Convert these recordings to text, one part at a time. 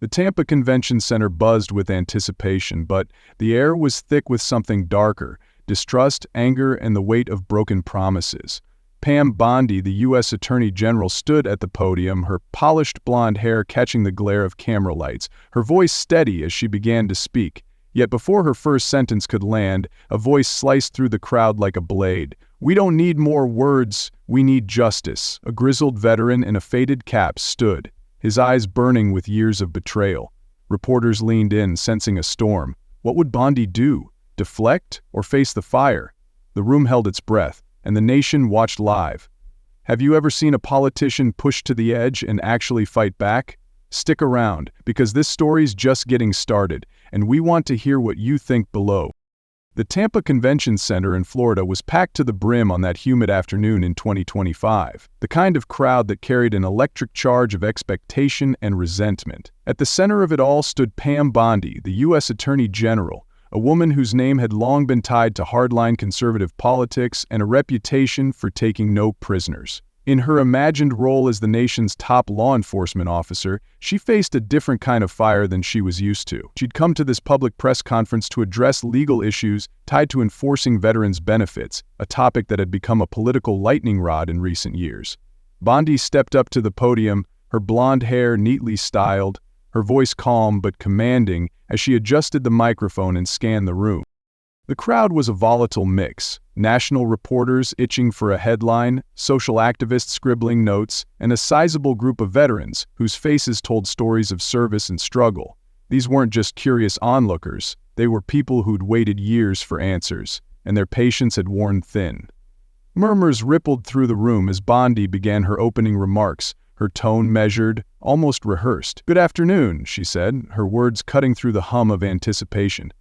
The Tampa Convention Center buzzed with anticipation, but the air was thick with something darker: distrust, anger, and the weight of broken promises. Pam Bondi, the U.S. Attorney General, stood at the podium, her polished blonde hair catching the glare of camera lights, her voice steady as she began to speak. Yet before her first sentence could land, a voice sliced through the crowd like a blade. "We don't need more words, we need justice." A grizzled veteran in a faded cap stood, his eyes burning with years of betrayal. Reporters leaned in, sensing a storm. What would Bondi do? Deflect or face the fire? The room held its breath, and the nation watched live. Have you ever seen a politician pushed to the edge and actually fight back? Stick around, because this story's just getting started, and we want to hear what you think below. The Tampa Convention Center in Florida was packed to the brim on that humid afternoon in 2025, the kind of crowd that carried an electric charge of expectation and resentment. At the center of it all stood Pam Bondi, the U.S. Attorney General, a woman whose name had long been tied to hardline conservative politics and a reputation for taking no prisoners. In her imagined role as the nation's top law enforcement officer, she faced a different kind of fire than she was used to. She'd come to this public press conference to address legal issues tied to enforcing veterans' benefits, a topic that had become a political lightning rod in recent years. Bondi stepped up to the podium, her blonde hair neatly styled, her voice calm but commanding as she adjusted the microphone and scanned the room. The crowd was a volatile mix: national reporters itching for a headline, social activists scribbling notes, and a sizable group of veterans whose faces told stories of service and struggle. These weren't just curious onlookers, they were people who'd waited years for answers, and their patience had worn thin. Murmurs rippled through the room as Bondi began her opening remarks, her tone measured, almost rehearsed. "Good afternoon," she said, her words cutting through the hum of anticipation.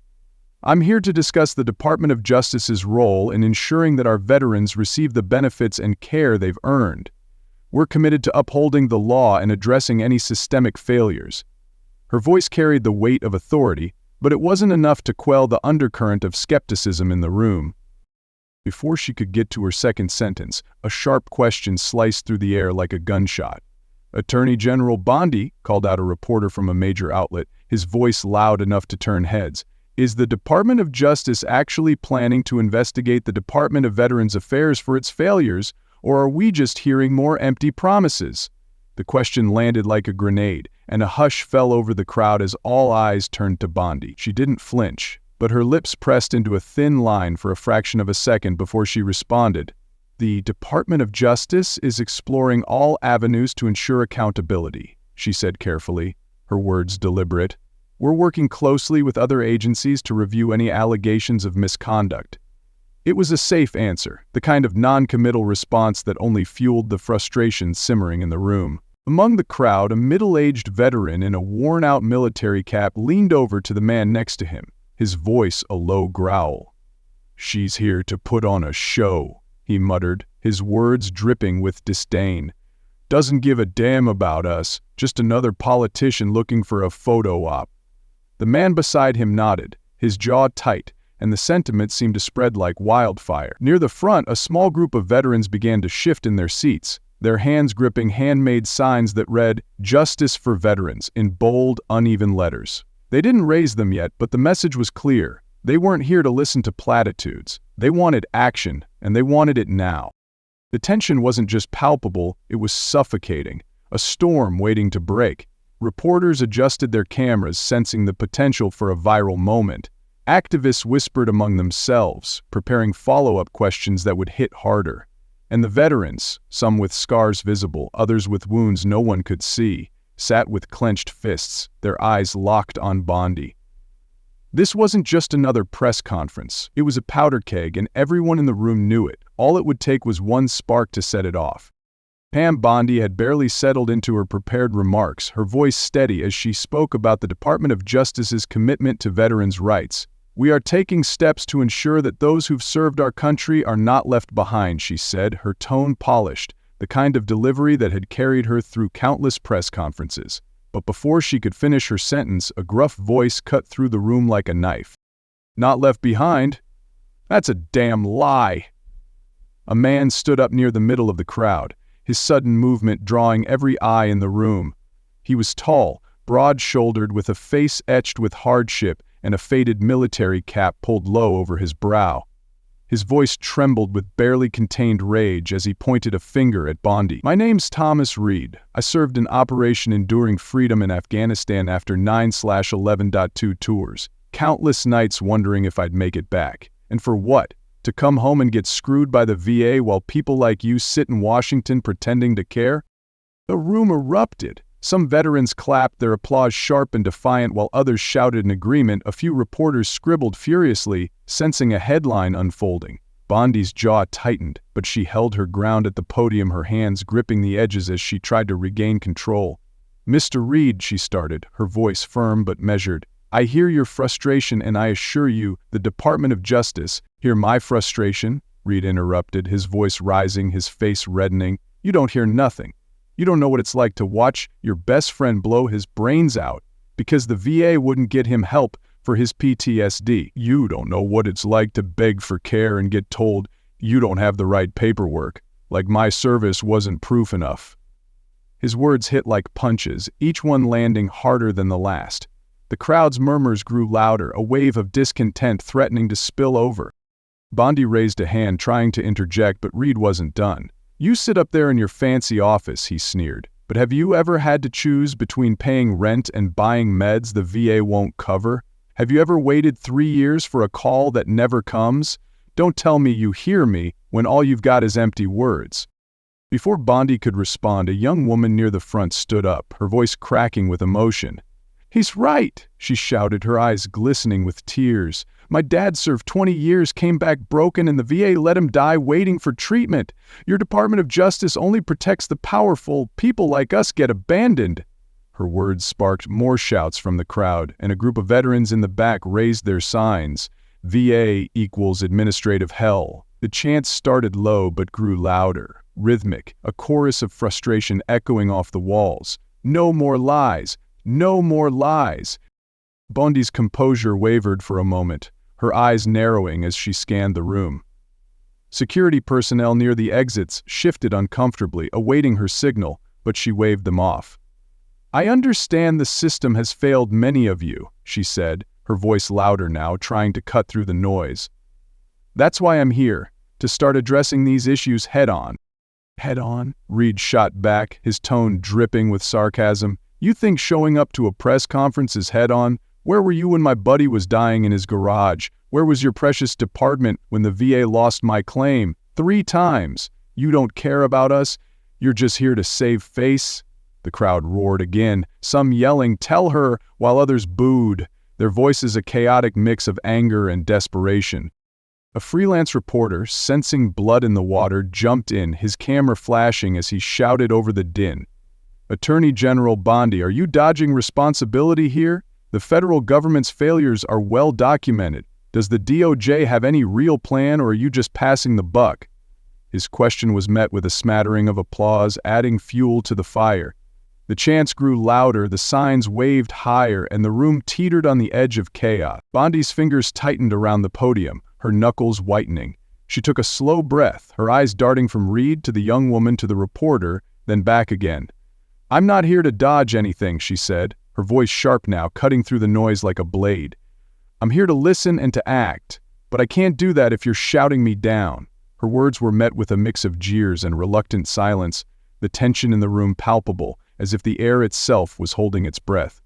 "I'm here to discuss the Department of Justice's role in ensuring that our veterans receive the benefits and care they've earned. We're committed to upholding the law and addressing any systemic failures." Her voice carried the weight of authority, but it wasn't enough to quell the undercurrent of skepticism in the room. Before she could get to her second sentence, a sharp question sliced through the air like a gunshot. "Attorney General Bondi," called out a reporter from a major outlet, his voice loud enough to turn heads, "is the Department of Justice actually planning to investigate the Department of Veterans Affairs for its failures, or are we just hearing more empty promises?" The question landed like a grenade, and a hush fell over the crowd as all eyes turned to Bondi. She didn't flinch, but her lips pressed into a thin line for a fraction of a second before she responded. "The Department of Justice is exploring all avenues to ensure accountability," she said carefully, her words deliberate. "We're working closely with other agencies to review any allegations of misconduct." It was a safe answer, the kind of non-committal response that only fueled the frustration simmering in the room. Among the crowd, a middle-aged veteran in a worn-out military cap leaned over to the man next to him, his voice a low growl. "She's here to put on a show," he muttered, his words dripping with disdain. "Doesn't give a damn about us, just another politician looking for a photo op." The man beside him nodded, his jaw tight, and the sentiment seemed to spread like wildfire. Near the front, a small group of veterans began to shift in their seats, their hands gripping handmade signs that read, "Justice for Veterans," in bold, uneven letters. They didn't raise them yet, but the message was clear. They weren't here to listen to platitudes. They wanted action, and they wanted it now. The tension wasn't just palpable, it was suffocating, a storm waiting to break. Reporters adjusted their cameras, sensing the potential for a viral moment. Activists whispered among themselves, preparing follow-up questions that would hit harder. And the veterans, some with scars visible, others with wounds no one could see, sat with clenched fists, their eyes locked on Bondi. This wasn't just another press conference. It was a powder keg, and everyone in the room knew it. All it would take was one spark to set it off. Pam Bondi had barely settled into her prepared remarks, her voice steady as she spoke about the Department of Justice's commitment to veterans' rights. "We are taking steps to ensure that those who've served our country are not left behind," she said, her tone polished, the kind of delivery that had carried her through countless press conferences. But before she could finish her sentence, a gruff voice cut through the room like a knife. "Not left behind? That's a damn lie." A man stood up near the middle of the crowd, his sudden movement drawing every eye in the room. He was tall, broad-shouldered with a face etched with hardship and a faded military cap pulled low over his brow. His voice trembled with barely contained rage as he pointed a finger at Bondi. "My name's Thomas Reed. I served in Operation Enduring Freedom in Afghanistan after 9/11.2 tours. Countless nights wondering if I'd make it back. And for what? To come home and get screwed by the VA while people like you sit in Washington pretending to care?" The room erupted. Some veterans clapped, their applause sharp and defiant, while others shouted in agreement. A few reporters scribbled furiously, sensing a headline unfolding. Bondi's jaw tightened, but she held her ground at the podium, her hands gripping the edges as she tried to regain control. "Mr. Reed," she started, her voice firm but measured, "I hear your frustration, and I assure you, the Department of Justice—" "Hear my frustration?" Reed interrupted, his voice rising, his face reddening. "You don't hear nothing. You don't know what it's like to watch your best friend blow his brains out because the VA wouldn't get him help for his PTSD. You don't know what it's like to beg for care and get told you don't have the right paperwork, like my service wasn't proof enough." His words hit like punches, each one landing harder than the last. The crowd's murmurs grew louder, a wave of discontent threatening to spill over. Bondi raised a hand, trying to interject, but Reed wasn't done. "You sit up there in your fancy office," he sneered, "but have you ever had to choose between paying rent and buying meds the VA won't cover? Have you ever waited 3 years for a call that never comes? Don't tell me you hear me when all you've got is empty words." Before Bondi could respond, a young woman near the front stood up, her voice cracking with emotion. "He's right," she shouted, her eyes glistening with tears. "My dad served 20 years, came back broken, and the VA let him die waiting for treatment. Your Department of Justice only protects the powerful. People like us get abandoned." Her words sparked more shouts from the crowd, and a group of veterans in the back raised their signs. "VA equals administrative hell." The chants started low but grew louder, rhythmic, a chorus of frustration echoing off the walls. "No more lies! No more lies!" Bondi's composure wavered for a moment, her eyes narrowing as she scanned the room. Security personnel near the exits shifted uncomfortably, awaiting her signal, but she waved them off. "I understand the system has failed many of you," she said, her voice louder now, trying to cut through the noise. "That's why I'm here, to start addressing these issues head-on." "Head-on?" Reed shot back, his tone dripping with sarcasm. "You think showing up to a press conference is head-on? Where were you when my buddy was dying in his garage? Where was your precious department when the VA lost my claim 3 times? You don't care about us? You're just here to save face?" The crowd roared again, some yelling, "Tell her," while others booed, their voices a chaotic mix of anger and desperation. A freelance reporter, sensing blood in the water, jumped in, his camera flashing as he shouted over the din. "Attorney General Bondi, are you dodging responsibility here? The federal government's failures are well documented. Does the DOJ have any real plan, or are you just passing the buck?" His question was met with a smattering of applause, adding fuel to the fire. The chants grew louder, the signs waved higher, and the room teetered on the edge of chaos. Bondi's fingers tightened around the podium, her knuckles whitening. She took a slow breath, her eyes darting from Reed to the young woman to the reporter, then back again. "I'm not here to dodge anything," she said, her voice sharp now, cutting through the noise like a blade. "I'm here to listen and to act, but I can't do that if you're shouting me down." Her words were met with a mix of jeers and reluctant silence, the tension in the room palpable, as if the air itself was holding its breath.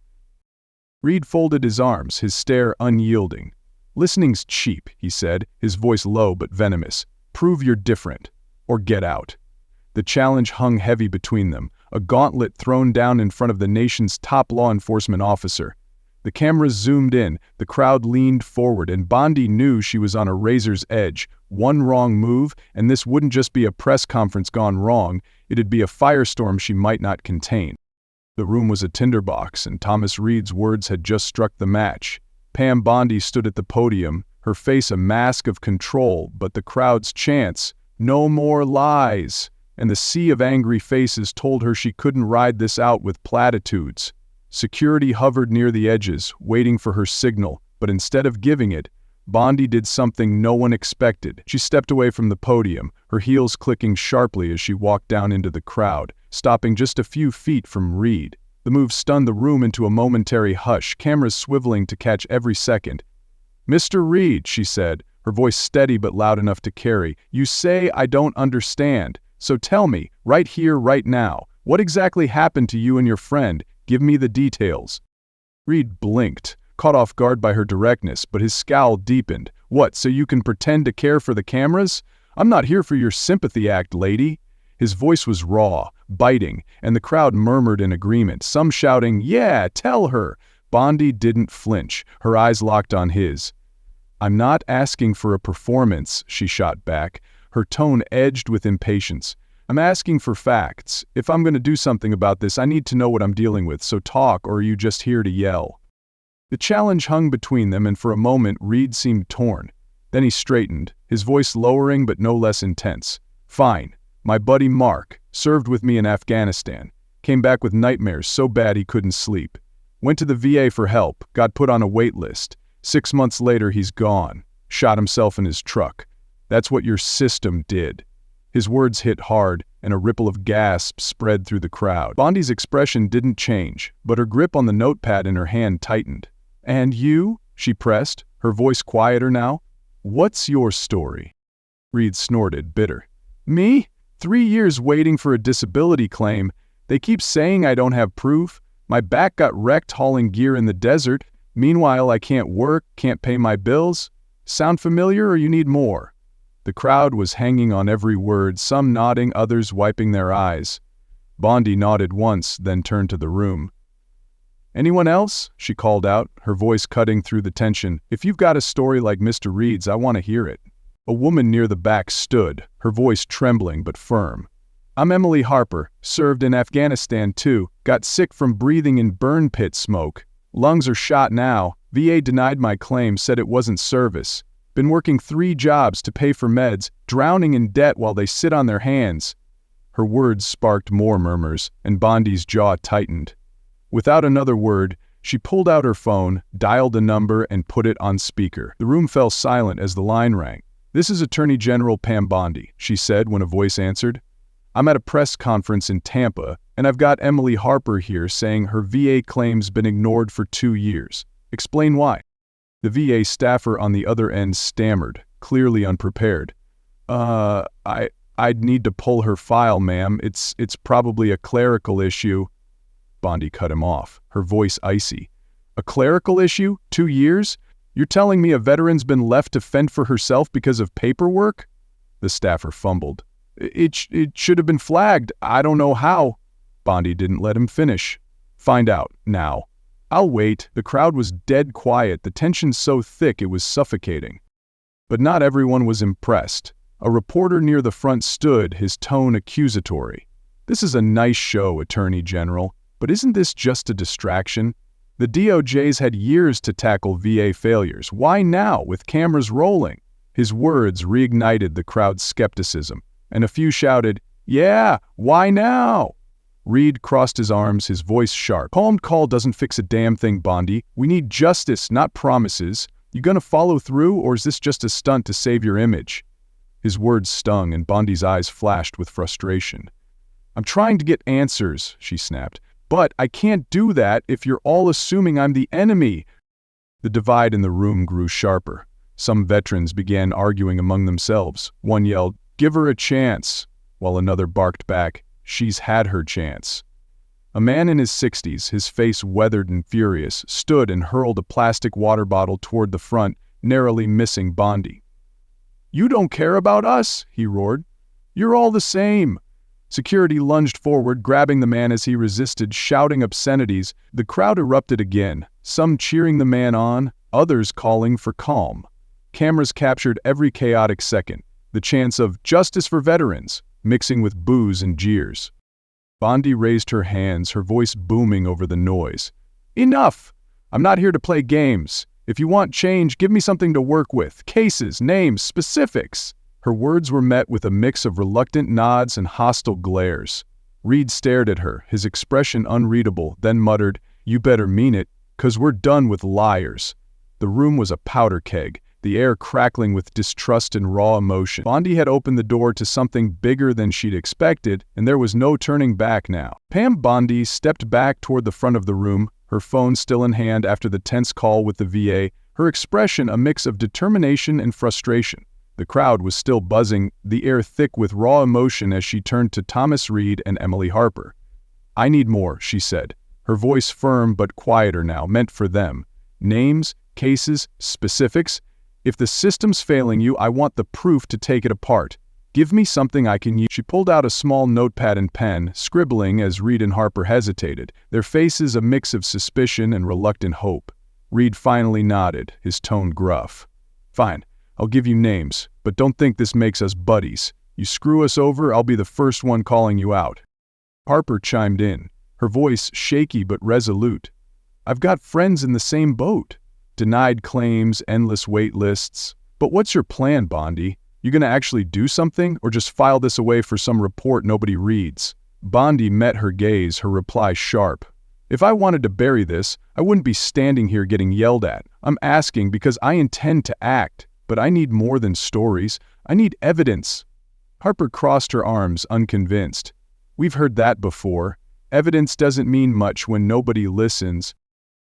Reed folded his arms, his stare unyielding. "Listening's cheap," he said, his voice low but venomous. "Prove you're different, or get out." The challenge hung heavy between them, a gauntlet thrown down in front of the nation's top law enforcement officer. The cameras zoomed in, the crowd leaned forward, and Bondi knew she was on a razor's edge. One wrong move, and this wouldn't just be a press conference gone wrong, it'd be a firestorm she might not contain. The room was a tinderbox, and Thomas Reed's words had just struck the match. Pam Bondi stood at the podium, her face a mask of control, but the crowd's chants, "No more lies," and the sea of angry faces told her she couldn't ride this out with platitudes. Security hovered near the edges, waiting for her signal, but instead of giving it, Bondi did something no one expected. She stepped away from the podium, her heels clicking sharply as she walked down into the crowd, stopping just a few feet from Reed. The move stunned the room into a momentary hush, cameras swiveling to catch every second. "Mr. Reed," she said, her voice steady but loud enough to carry, "you say I don't understand. So tell me, right here, right now, what exactly happened to you and your friend? Give me the details." Reed blinked, caught off guard by her directness, but his scowl deepened. "What, so you can pretend to care for the cameras? I'm not here for your sympathy act, lady." His voice was raw, biting, and the crowd murmured in agreement, some shouting, "Yeah, tell her." Bondi didn't flinch, her eyes locked on his. "I'm not asking for a performance," she shot back, her tone edged with impatience. "I'm asking for facts. If I'm going to do something about this, I need to know what I'm dealing with, so talk, or are you just here to yell?" The challenge hung between them, and for a moment Reed seemed torn. Then he straightened, his voice lowering but no less intense. "Fine. My buddy Mark served with me in Afghanistan. Came back with nightmares so bad he couldn't sleep. Went to the VA for help, got put on a wait list. 6 months later he's gone. Shot himself in his truck. That's what your system did." His words hit hard, and a ripple of gasps spread through the crowd. Bondi's expression didn't change, but her grip on the notepad in her hand tightened. "And you?" she pressed, her voice quieter now. "What's your story?" Reed snorted, bitter. "Me? 3 years waiting for a disability claim. They keep saying I don't have proof. My back got wrecked hauling gear in the desert. Meanwhile, I can't work, can't pay my bills. Sound familiar, or you need more?" The crowd was hanging on every word, some nodding, others wiping their eyes. Bondi nodded once, then turned to the room. "Anyone else?" she called out, her voice cutting through the tension. "If you've got a story like Mr. Reed's, I want to hear it." A woman near the back stood, her voice trembling but firm. "I'm Emily Harper, served in Afghanistan too, got sick from breathing in burn pit smoke. Lungs are shot now. VA denied my claim, said it wasn't service. Been working 3 jobs to pay for meds, drowning in debt while they sit on their hands." Her words sparked more murmurs, and Bondi's jaw tightened. Without another word, she pulled out her phone, dialed a number, and put it on speaker. The room fell silent as the line rang. "This is Attorney General Pam Bondi," she said when a voice answered. "I'm at a press conference in Tampa, and I've got Emily Harper here saying her VA claim's been ignored for 2 years. Explain why." The VA staffer on the other end stammered, clearly unprepared. I'd need to pull her file, ma'am. It's probably a clerical issue." Bondi cut him off, her voice icy. "A clerical issue? 2 years? You're telling me a veteran's been left to fend for herself because of paperwork?" The staffer fumbled. It should have been flagged. I don't know how." Bondi didn't let him finish. "Find out, now." "I'll wait." The crowd was dead quiet, the tension so thick it was suffocating. But not everyone was impressed. A reporter near the front stood, his tone accusatory. "This is a nice show, Attorney General, but isn't this just a distraction? The DOJ's had years to tackle VA failures. Why now, with cameras rolling?" His words reignited the crowd's skepticism, and a few shouted, "Yeah, why now?" Reed crossed his arms, his voice sharp. "Calm call doesn't fix a damn thing, Bondi. We need justice, not promises. You gonna follow through, or is this just a stunt to save your image?" His words stung, and Bondi's eyes flashed with frustration. "I'm trying to get answers," she snapped. "But I can't do that if you're all assuming I'm the enemy." The divide in the room grew sharper. Some veterans began arguing among themselves. One yelled, "Give her a chance," while another barked back, "She's had her chance." A man in his 60s, his face weathered and furious, stood and hurled a plastic water bottle toward the front, narrowly missing Bondi. "You don't care about us?" he roared. "You're all the same." Security lunged forward, grabbing the man as he resisted, shouting obscenities. The crowd erupted again, some cheering the man on, others calling for calm. Cameras captured every chaotic second, the chants of "Justice for Veterans" mixing with boos and jeers. Bondi raised her hands, her voice booming over the noise. "Enough! I'm not here to play games. If you want change, give me something to work with. Cases, names, specifics." Her words were met with a mix of reluctant nods and hostile glares. Reed stared at her, his expression unreadable, then muttered, "You better mean it, 'cause we're done with liars." The room was a powder keg. the air crackling with distrust and raw emotion. Bondi had opened the door to something bigger than she'd expected, and there was no turning back now. Pam Bondi stepped back toward the front of the room, her phone still in hand after the tense call with the VA, her expression a mix of determination and frustration. The crowd was still buzzing, the air thick with raw emotion as she turned to Thomas Reed and Emily Harper. "I need more," she said, her voice firm but quieter now, meant for them. "Names, cases, specifics. If the system's failing you, I want the proof to take it apart. Give me something I can use." She pulled out a small notepad and pen, scribbling as Reed and Harper hesitated, their faces a mix of suspicion and reluctant hope. Reed finally nodded, his tone gruff. "Fine, I'll give you names, but don't think this makes us buddies. You screw us over, I'll be the first one calling you out." Harper chimed in, her voice shaky but resolute. "I've got friends in the same boat. Denied claims, endless wait lists. But what's your plan, Bondi? You gonna actually do something, or just file this away for some report nobody reads?" Bondi met her gaze, her reply sharp. "If I wanted to bury this, I wouldn't be standing here getting yelled at. I'm asking because I intend to act, but I need more than stories. I need evidence." Harper crossed her arms, unconvinced. "We've heard that before. Evidence doesn't mean much when nobody listens."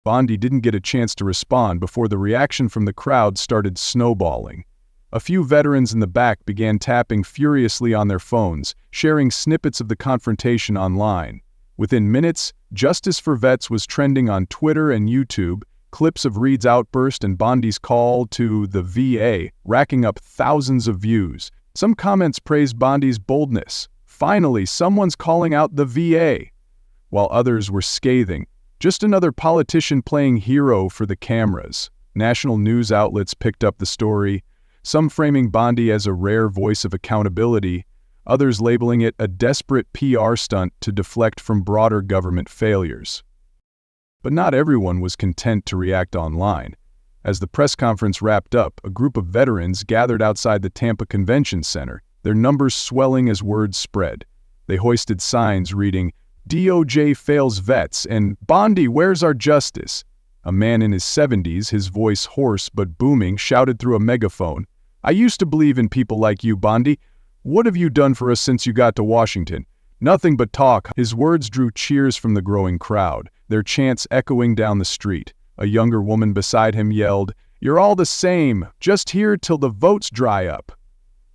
Bondi didn't get a chance to respond before the reaction from the crowd started snowballing. A few veterans in the back began tapping furiously on their phones, sharing snippets of the confrontation online. Within minutes, Justice for Vets was trending on Twitter and YouTube, clips of Reed's outburst and Bondi's call to the VA, racking up thousands of views. Some comments praised Bondi's boldness. Finally, someone's calling out the VA. While others were scathing, just another politician playing hero for the cameras. National news outlets picked up the story, some framing Bondi as a rare voice of accountability, others labeling it a desperate PR stunt to deflect from broader government failures. But not everyone was content to react online. As the press conference wrapped up, a group of veterans gathered outside the Tampa Convention Center, their numbers swelling as word spread. They hoisted signs reading, "DOJ fails vets," and "Bondi, where's our justice?" A man in his 70s, his voice hoarse but booming, shouted through a megaphone, "I used to believe in people like you, Bondi. What have you done for us since you got to Washington?" "Nothing but talk." His words drew cheers from the growing crowd, their chants echoing down the street. A younger woman beside him yelled, "You're all the same, just here till the votes dry up."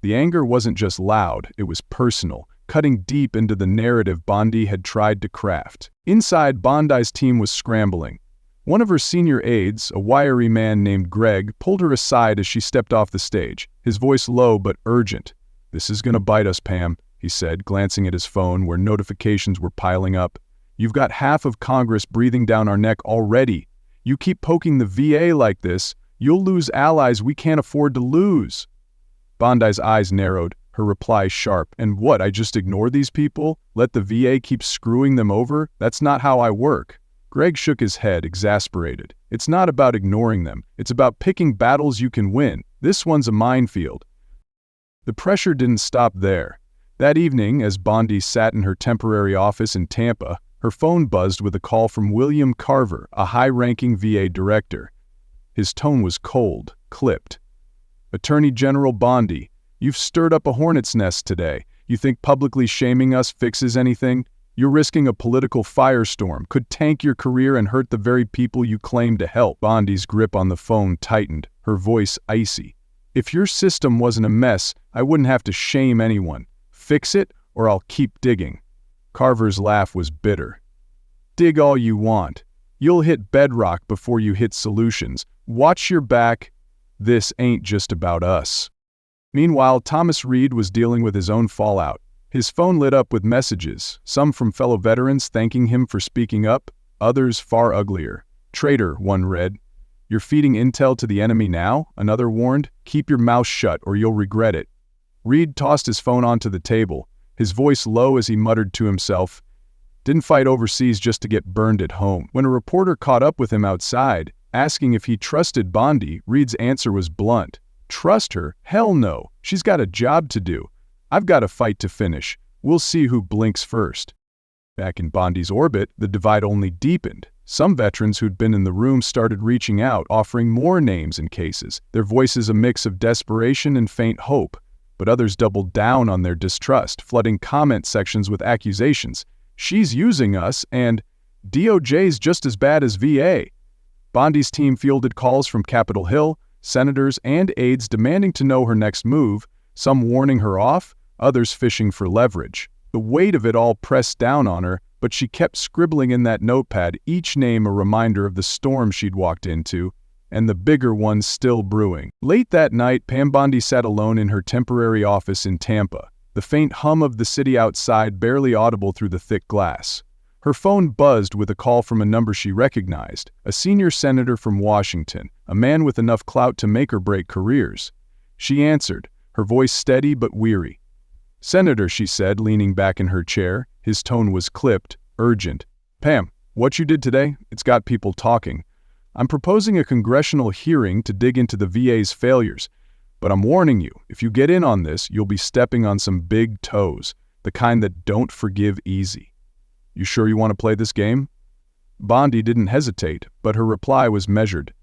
The anger wasn't just loud, it was personal, cutting deep into the narrative Bondi had tried to craft. Inside, Bondi's team was scrambling. One of her senior aides, a wiry man named Greg, pulled her aside as she stepped off the stage, his voice low but urgent. "This is gonna bite us, Pam," he said, glancing at his phone where notifications were piling up. "You've got half of Congress breathing down our neck already. You keep poking the VA like this, you'll lose allies we can't afford to lose." Bondi's eyes narrowed, her reply sharp. "And what, I just ignore these people? Let the VA keep screwing them over? That's not how I work." Greg shook his head, exasperated. "It's not about ignoring them. It's about picking battles you can win. This one's a minefield." The pressure didn't stop there. That evening, as Bondi sat in her temporary office in Tampa, her phone buzzed with a call from William Carver, a high-ranking VA director. His tone was cold, clipped. "Attorney General Bondi, you've stirred up a hornet's nest today. You think publicly shaming us fixes anything? You're risking a political firestorm, could tank your career and hurt the very people you claim to help." Bondi's grip on the phone tightened, her voice icy. "If your system wasn't a mess, I wouldn't have to shame anyone. Fix it, or I'll keep digging." Carver's laugh was bitter. "Dig all you want. You'll hit bedrock before you hit solutions. Watch your back. This ain't just about us." Meanwhile, Thomas Reed was dealing with his own fallout. His phone lit up with messages, some from fellow veterans thanking him for speaking up, others far uglier. "Traitor," one read. "You're feeding intel to the enemy now," another warned. "Keep your mouth shut or you'll regret it." Reed tossed his phone onto the table, his voice low as he muttered to himself, "Didn't fight overseas just to get burned at home." When a reporter caught up with him outside, asking if he trusted Bondi, Reed's answer was blunt. "Trust her? Hell no. She's got a job to do. I've got a fight to finish. We'll see who blinks first." Back in Bondi's orbit, the divide only deepened. Some veterans who'd been in the room started reaching out, offering more names and cases, their voices a mix of desperation and faint hope. But others doubled down on their distrust, flooding comment sections with accusations. "She's using us," and "DOJ's just as bad as VA." Bondi's team fielded calls from Capitol Hill, senators and aides demanding to know her next move, some warning her off, others fishing for leverage. The weight of it all pressed down on her, but she kept scribbling in that notepad, each name a reminder of the storm she'd walked into, and the bigger one still brewing. Late that night, Pam Bondi sat alone in her temporary office in Tampa, the faint hum of the city outside barely audible through the thick glass. Her phone buzzed with a call from a number she recognized, a senior senator from Washington, a man with enough clout to make or break careers. She answered, her voice steady but weary. "Senator," she said, leaning back in her chair. His tone was clipped, urgent. "Pam, what you did today, it's got people talking. I'm proposing a congressional hearing to dig into the VA's failures. But I'm warning you, if you get in on this, you'll be stepping on some big toes, the kind that don't forgive easy. You sure you want to play this game?" Bondi didn't hesitate, but her reply was measured.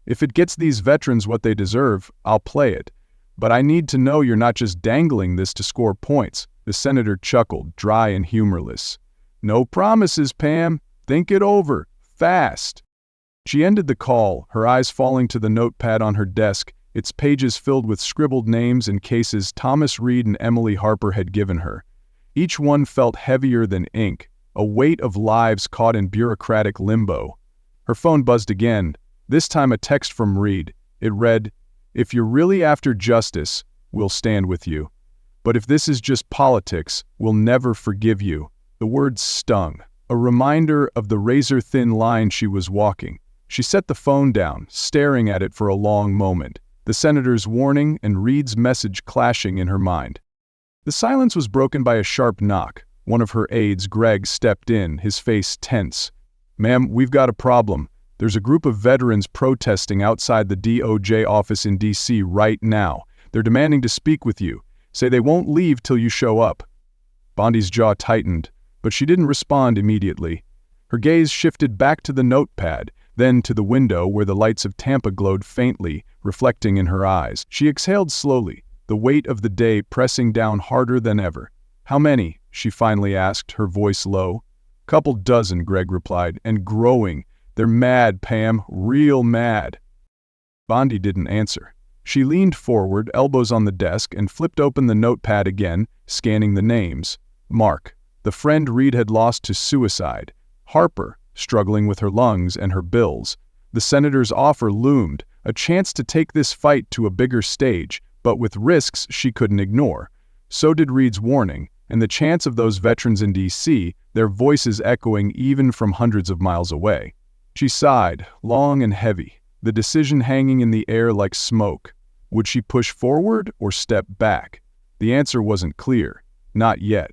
"If it gets these veterans what they deserve, I'll play it. But I need to know you're not just dangling this to score points." The senator chuckled, dry and humorless. "No promises, Pam. Think it over. Fast." She ended the call, her eyes falling to the notepad on her desk, its pages filled with scribbled names and cases Thomas Reed and Emily Harper had given her. Each one felt heavier than ink, a weight of lives caught in bureaucratic limbo. Her phone buzzed again, this time a text from Reed. It read, "If you're really after justice, we'll stand with you. But if this is just politics, we'll never forgive you." The words stung, a reminder of the razor-thin line she was walking. She set the phone down, staring at it for a long moment, the senator's warning and Reed's message clashing in her mind. The silence was broken by a sharp knock. One of her aides, Greg, stepped in, his face tense. "Ma'am, we've got a problem. There's a group of veterans protesting outside the DOJ office in D.C. right now. They're demanding to speak with you. Say they won't leave till you show up." Bondi's jaw tightened, but she didn't respond immediately. Her gaze shifted back to the notepad, then to the window where the lights of Tampa glowed faintly, reflecting in her eyes. She exhaled slowly, the weight of the day pressing down harder than ever. "How many?" she finally asked, her voice low. "Couple dozen," Greg replied, "and growing. They're mad, Pam, real mad." Bondi didn't answer. She leaned forward, elbows on the desk, and flipped open the notepad again, scanning the names. Mark, the friend Reed had lost to suicide. Harper, struggling with her lungs and her bills. The senator's offer loomed, a chance to take this fight to a bigger stage, but with risks she couldn't ignore. So did Reed's warning, and the chance of those veterans in D.C., their voices echoing even from hundreds of miles away. She sighed, long and heavy, the decision hanging in the air like smoke. Would she push forward or step back? The answer wasn't clear. Not yet.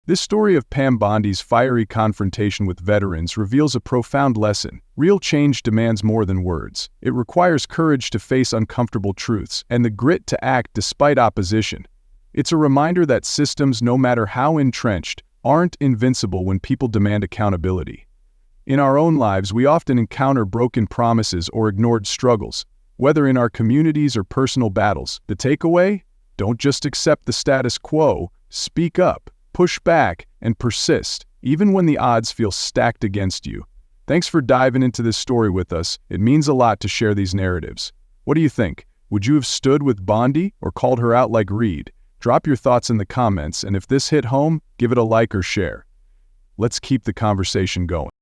This story of Pam Bondi's fiery confrontation with veterans reveals a profound lesson. Real change demands more than words. It requires courage to face uncomfortable truths and the grit to act despite opposition. It's a reminder that systems, no matter how entrenched, aren't invincible when people demand accountability. In our own lives, we often encounter broken promises or ignored struggles, whether in our communities or personal battles. The takeaway? Don't just accept the status quo. Speak up, push back, and persist, even when the odds feel stacked against you. Thanks for diving into this story with us. It means a lot to share these narratives. What do you think? Would you have stood with Bondi or called her out like Reed? Drop your thoughts in the comments, and if this hit home, give it a like or share. Let's keep the conversation going.